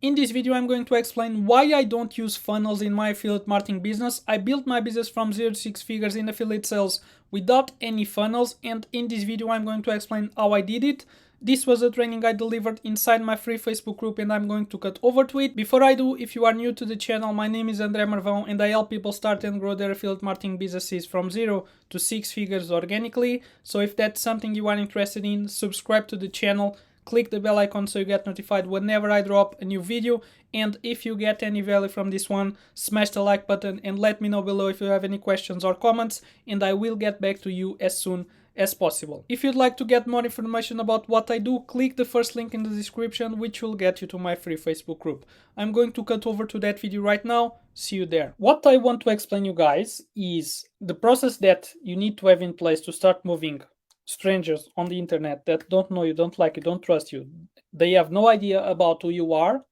In this video, I'm going to explain why I don't use funnels in my affiliate marketing business. I built my business from 0 to 6 figures in affiliate sales without any funnels, and in this video, I'm going to explain how I did it. This was a training I delivered inside my free Facebook group, and I'm going to cut over to it. Before I do, if you are new to the channel, my name is André Marvão, and I help people start and grow their affiliate marketing businesses from 0 to 6 figures organically. So if that's something you are interested in, subscribe to the channel. Click the bell icon so you get notified whenever I drop a new video, and if you get any value from this one, smash the like button and let me know below if you have any questions or comments, and I will get back to you as soon as possible. If you'd like to get more information about what I do, click the first link in the description, which will get you to my free Facebook group. I'm going to cut over to that video right now. See you there. What I want to explain you guys is the process that you need to have in place to start moving strangers on the internet that don't know you, don't like you, don't trust you. They have no idea about who you are,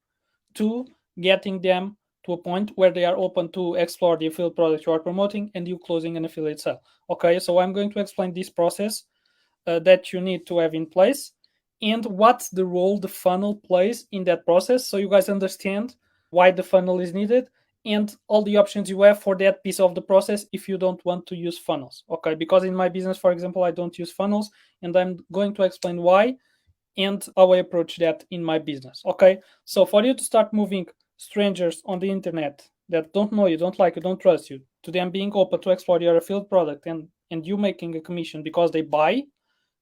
to getting them to a point where they are open to explore the affiliate product you are promoting and you closing an affiliate sale. Okay, so I'm going to explain this process that you need to have in place and what's the role the funnel plays in that process, so you guys understand why the funnel is needed and all the options you have for that piece of the process if you don't want to use funnels. Okay, because in my business, for example, I don't use funnels, and I'm going to explain why and how I approach that in my business. Okay, so for you to start moving strangers on the internet that don't know you, don't like you, don't trust you, to them being open to explore your affiliate product and you making a commission because they buy,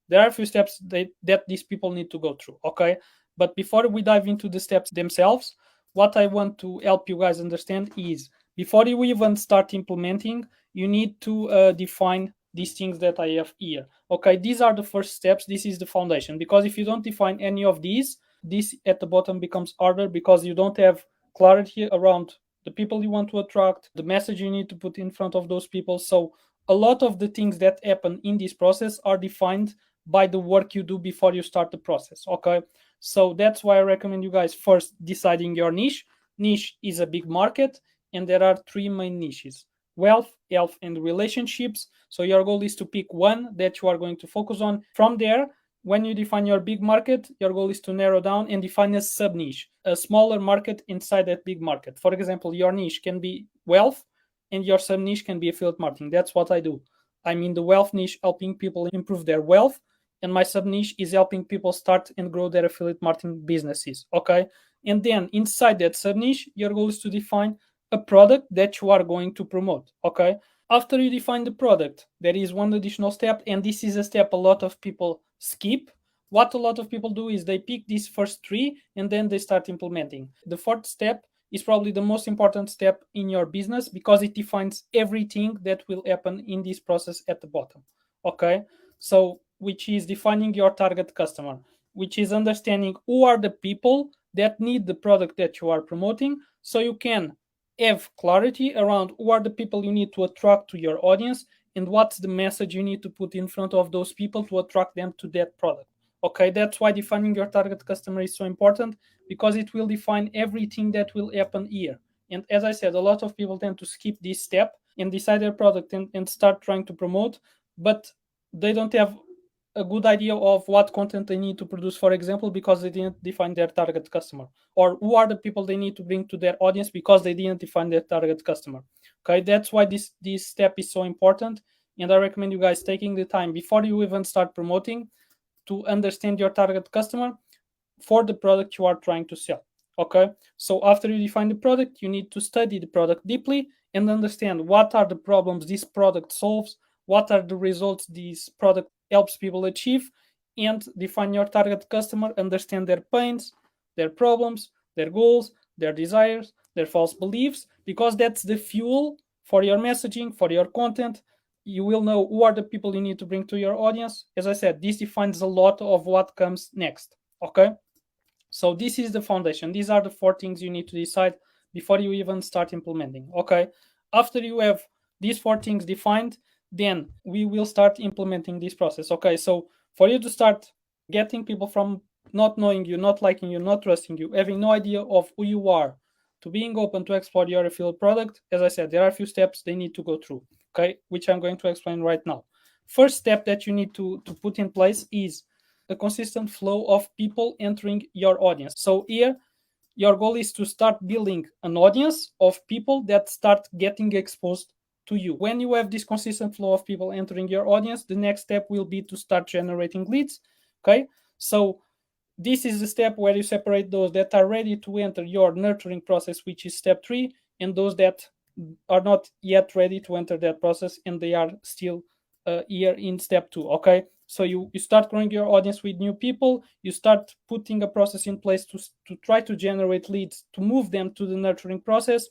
there are a few steps that these people need to go through. Okay, but before we dive into the steps themselves, what I want to help you guys understand is before you even start implementing, you need to define these things that I have here. Okay, these are the first steps. This is the foundation, because if you don't define any of these, this at the bottom becomes harder because you don't have clarity around the people you want to attract, the message you need to put in front of those people. So a lot of the things that happen in this process are defined by the work you do before you start the process. Okay, so that's why I recommend you guys first deciding your niche. Niche is a big market, and there are three main niches: wealth, health, and relationships. So your goal is to pick one that you are going to focus on. From there, when you define your big market, your goal is to narrow down and define a sub niche, a smaller market inside that big market. For example, your niche can be wealth and your sub niche can be affiliate marketing. That's what I do. I'm in the wealth niche, helping people improve their wealth, and my sub niche is helping people start and grow their affiliate marketing businesses. Okay, and then inside that sub niche, your goal is to define a product that you are going to promote. Okay, after you define the product, there is one additional step, and this is a step a lot of people skip. What a lot of people do is they pick these first three and then they start implementing. The fourth step is probably the most important step in your business because it defines everything that will happen in this process at the bottom. Okay, so which is defining your target customer, which is understanding who are the people that need the product that you are promoting, so you can have clarity around who are the people you need to attract to your audience and what's the message you need to put in front of those people to attract them to that product. Okay, that's why defining your target customer is so important, because it will define everything that will happen here. And as I said, a lot of people tend to skip this step and decide their product and start trying to promote, but they don't have a good idea of what content they need to produce, for example, because they didn't define their target customer, or who are the people they need to bring to their audience because they didn't define their target customer. Okay, that's why this step is so important, and I recommend you guys taking the time before you even start promoting to understand your target customer for the product you are trying to sell. Okay, so after you define the product, you need to study the product deeply and understand what are the problems this product solves, what are the results this product helps people achieve, and define your target customer, understand their pains, their problems, their goals, their desires, their false beliefs, because that's the fuel for your messaging, for your content. You will know who are the people you need to bring to your audience. As I said, this defines a lot of what comes next. Okay, so this is the foundation. These are the four things you need to decide before you even start implementing. Okay, after you have these four things defined, then we will start implementing this process. Okay, so for you to start getting people from not knowing you, not liking you, not trusting you, having no idea of who you are, to being open to explore your affiliate product, as I said, there are a few steps they need to go through. Okay, which I'm going to explain right now. First step that you need to put in place is a consistent flow of people entering your audience. So here your goal is to start building an audience of people that start getting exposed to you. When you have this consistent flow of people entering your audience, the next step will be to start generating leads. Okay, so this is the step where you separate those that are ready to enter your nurturing process, which is step 3, and those that are not yet ready to enter that process and they are still here in step 2. Okay, so you start growing your audience with new people, you start putting a process in place to try to generate leads, to move them to the nurturing process.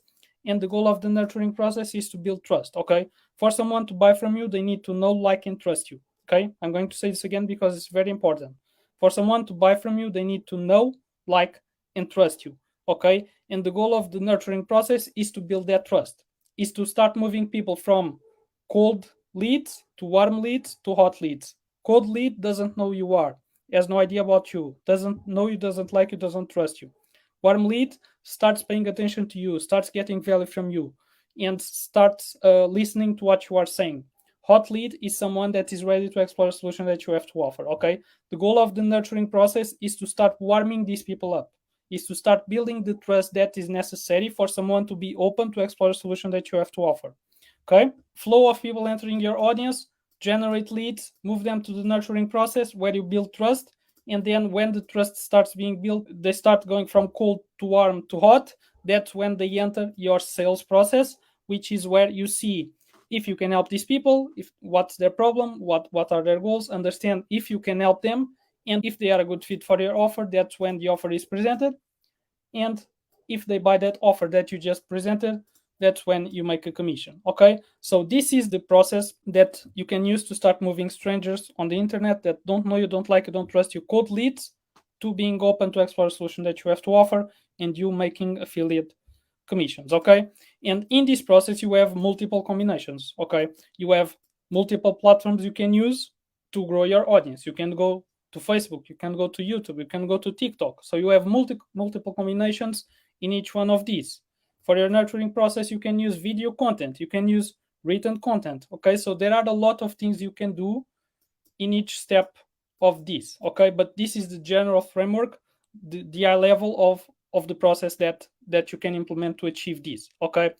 And the goal of the nurturing process is to build trust. Okay, for someone to buy from you, they need to know, like, and trust you. Okay, I'm going to say this again because it's very important. For someone to buy from you, they need to know, like, and trust you. Okay, and the goal of the nurturing process is to build that trust, is to start moving people from cold leads to warm leads to hot leads. Cold lead doesn't know who you are, has no idea about you, doesn't know you, doesn't like you, doesn't trust you. Warm lead starts paying attention to you, starts getting value from you, and starts listening to what you are saying. Hot lead is someone that is ready to explore a solution that you have to offer. Okay, the goal of the nurturing process is to start warming these people up, is to start building the trust that is necessary for someone to be open to explore a solution that you have to offer. Okay, flow of people entering your audience, generate leads, move them to the nurturing process where you build trust. And then when the trust starts being built, they start going from cold to warm to hot. That's when they enter your sales process, which is where you see if you can help these people, if what's their problem, what are their goals, understand if you can help them, and if they are a good fit for your offer. That's when the offer is presented. And if they buy that offer that you just presented, that's when you make a commission. Okay, so this is the process that you can use to start moving strangers on the internet that don't know you, don't like you, don't trust you, cold leads, to being open to explore a solution that you have to offer, and you making affiliate commissions. Okay, and in this process you have multiple combinations. Okay, you have multiple platforms you can use to grow your audience. You can go to Facebook, you can go to YouTube, you can go to TikTok. So you have multiple combinations in each one of these. For your nurturing process, you can use video content, you can use written content. Okay, so there are a lot of things you can do in each step of this. Okay, but this is the general framework, the high level of the process that you can implement to achieve this. Okay,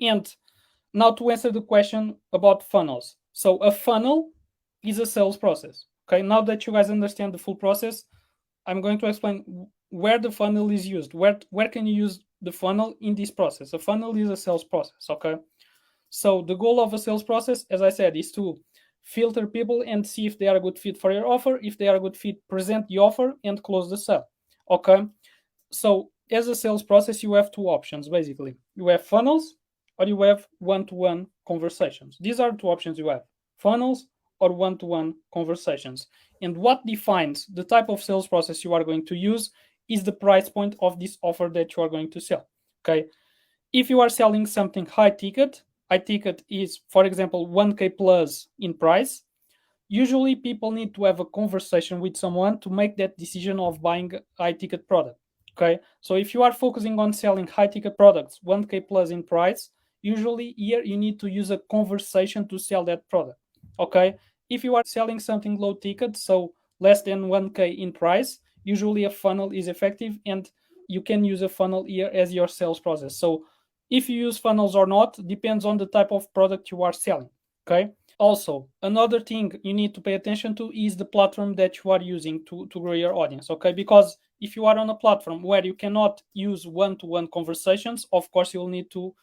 and now to answer the question about funnels. So a funnel is a sales process. Okay, now that you guys understand the full process, I'm going to explain where the funnel is used. Where can you use the funnel in this process? A funnel is a sales process. Okay, so the goal of a sales process, as I said, is to filter people and see if they are a good fit for your offer. If they are a good fit, present the offer and close the sale. Okay, so as a sales process, you have two options basically. You have funnels or you have one-to-one conversations. These are two options you have: funnels or one-to-one conversations. And what defines the type of sales process you are going to use is the price point of this offer that you are going to sell. Okay, if you are selling something high ticket is, for example, 1K plus in price. Usually people need to have a conversation with someone to make that decision of buying a high ticket product. Okay, so if you are focusing on selling high ticket products 1K plus in price, usually here you need to use a conversation to sell that product. Okay, if you are selling something low ticket, so less than 1K in price, usually a funnel is effective, and you can use a funnel here as your sales process. So if you use funnels or not depends on the type of product you are selling. Okay, also another thing you need to pay attention to is the platform that you are using to grow your audience. Okay, because if you are on a platform where you cannot use one-to-one conversations, of course you'll need to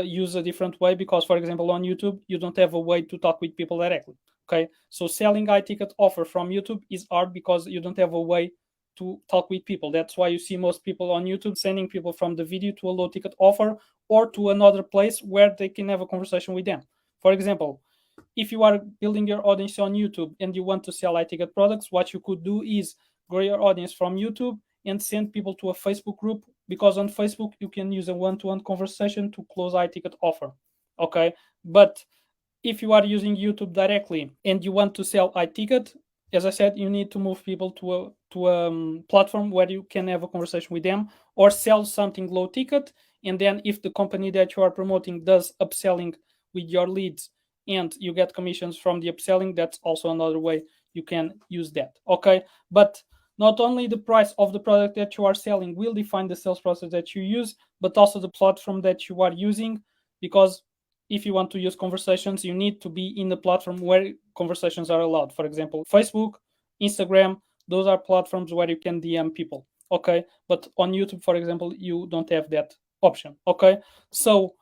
use a different way, because for example on YouTube you don't have a way to talk with people directly. Okay, so selling high ticket offer from YouTube is hard because you don't have a way to talk with people. That's why you see most people on YouTube sending people from the video to a low ticket offer or to another place where they can have a conversation with them. For example, if you are building your audience on YouTube and you want to sell high ticket products, what you could do is grow your audience from YouTube and send people to a Facebook group, because on Facebook you can use a one-to-one conversation to close high ticket offer. Okay, but if you are using YouTube directly and you want to sell high ticket, as I said, you need to move people to a platform where you can have a conversation with them or sell something low ticket. And then if the company that you are promoting does upselling with your leads and you get commissions from the upselling, that's also another way you can use that. Okay, but Not only the price of the product that you are selling will define the sales process that you use, but also the platform that you are using, because if you want to use conversations, you need to be in the platform where conversations are allowed. For example, Facebook, Instagram, those are platforms where you can DM people. Okay, but on YouTube, for example, you don't have that option. Okay, so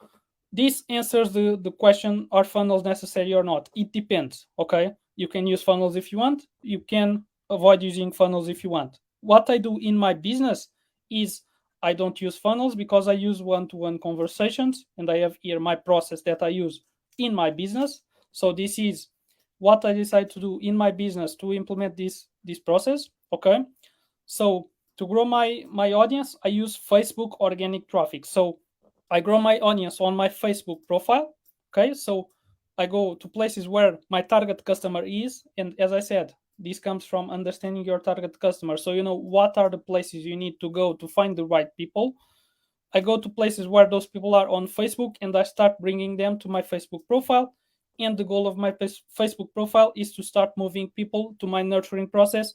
this answers the question, are funnels necessary or not? It depends. Okay, you can use funnels if you want, you can avoid using funnels if you want. What I do in my business is I don't use funnels because I use one-to-one conversations, and I have here my process that I use in my business. So this is what I decide to do in my business to implement this process. Okay, so to grow my audience, I use Facebook organic traffic. So I grow my audience on my Facebook profile. Okay, so I go to places where my target customer is, and as I said, this comes from understanding your target customer. So you know what are the places you need to go to find the right people. I go to places where those people are on Facebook, and I start bringing them to my Facebook profile. And the goal of my Facebook profile is to start moving people to my nurturing process,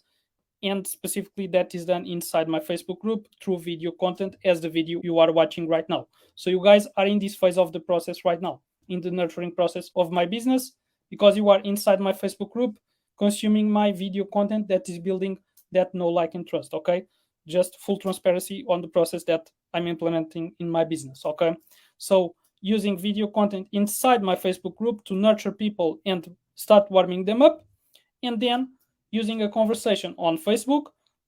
and specifically that is done inside my Facebook group through video content, as the video you are watching right now. So you guys are in this phase of the process right now, in the nurturing process of my business, because you are inside my Facebook group consuming my video content that is building that know, like, and trust. Okay, just full transparency on the process that I'm implementing in my business. Okay, so using video content inside my Facebook group to nurture people and start warming them up, and then using a conversation on Facebook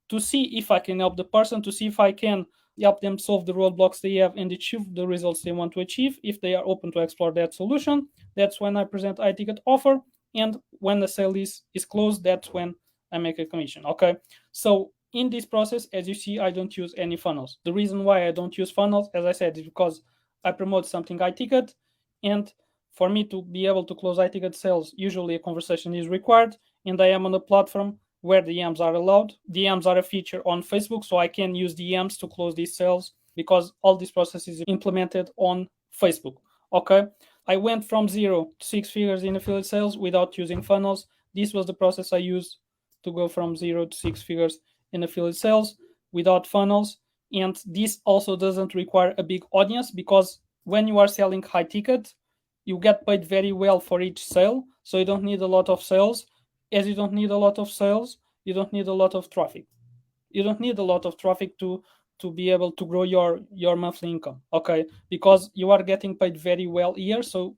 to see if I can help the person, to see if I can help them solve the roadblocks they have and achieve the results they want to achieve. If they are open to explore that solution, that's when I present high ticket offer. And when the sale is closed, that's when I make a commission. Okay. So in this process, as you see, I don't use any funnels. The reason why I don't use funnels, as I said, is because I promote something high ticket, and for me to be able to close high ticket sales, usually a conversation is required, and I am on a platform where DMs are allowed. DMs are a feature on Facebook, so I can use DMs to close these sales because all this process is implemented on Facebook. Okay, I went from 0 to 6 figures in affiliate sales without using funnels. This was the process I used to go from 0 to 6 figures in affiliate sales without funnels. And this also doesn't require a big audience, because when you are selling high ticket, you get paid very well for each sale. So you don't need a lot of sales. As you don't need a lot of sales, you don't need a lot of traffic. You don't need a lot of traffic to be able to grow your monthly income. Okay, because you are getting paid very well here, so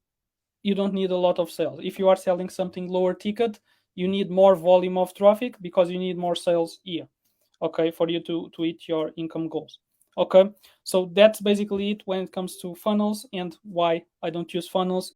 you don't need a lot of sales. If you are selling something lower ticket, you need more volume of traffic because you need more sales here. Okay, for you to hit your income goals. Okay, so that's basically it when it comes to funnels and why I don't use funnels.